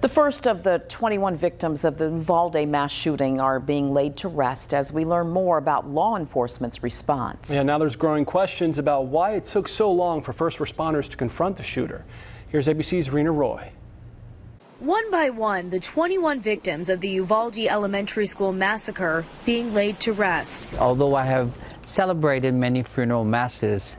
The first of the 21 victims of the Uvalde mass shooting are being laid to rest as we learn more about law enforcement's response. Yeah, now there's growing questions about why it took so long for first responders to confront the shooter. Here's ABC's Rena Roy. One by one, the 21 victims of the Uvalde Elementary School massacre being laid to rest. Although I have celebrated many funeral masses,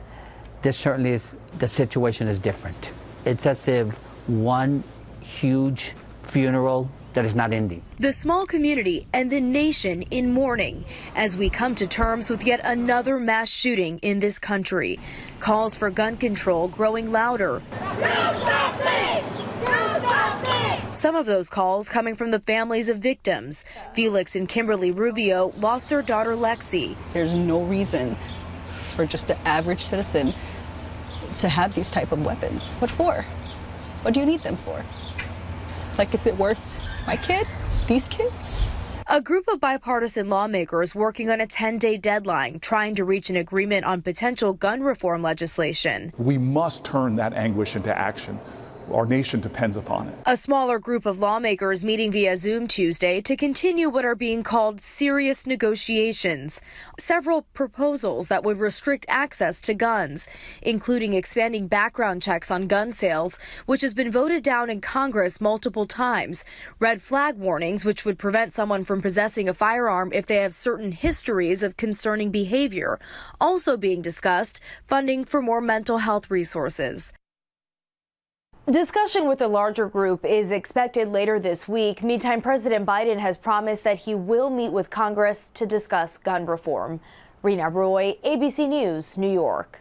this certainly is, the situation is different. It's as if one huge funeral that is not ending. The small community and the nation in mourning as we come to terms with yet another mass shooting in this country. Calls for gun control growing louder. Some of those calls coming from the families of victims. Felix and Kimberly Rubio lost their daughter Lexi. There's no reason for just the average citizen to have these type of weapons. What for? What do you need them for? Like, is it worth my kid? These kids? A group of bipartisan lawmakers working on a 10-day deadline, trying to reach an agreement on potential gun reform legislation. We must turn that anguish into action. Our nation depends upon it. A smaller group of lawmakers meeting via Zoom Tuesday to continue what are being called serious negotiations. Several proposals that would restrict access to guns, including expanding background checks on gun sales, which has been voted down in Congress multiple times. Red flag warnings, which would prevent someone from possessing a firearm if they have certain histories of concerning behavior. Also being discussed, funding for more mental health resources. Discussion with the larger group is expected later this week. Meantime, President Biden has promised that he will meet with Congress to discuss gun reform. Rena Roy, ABC News, New York.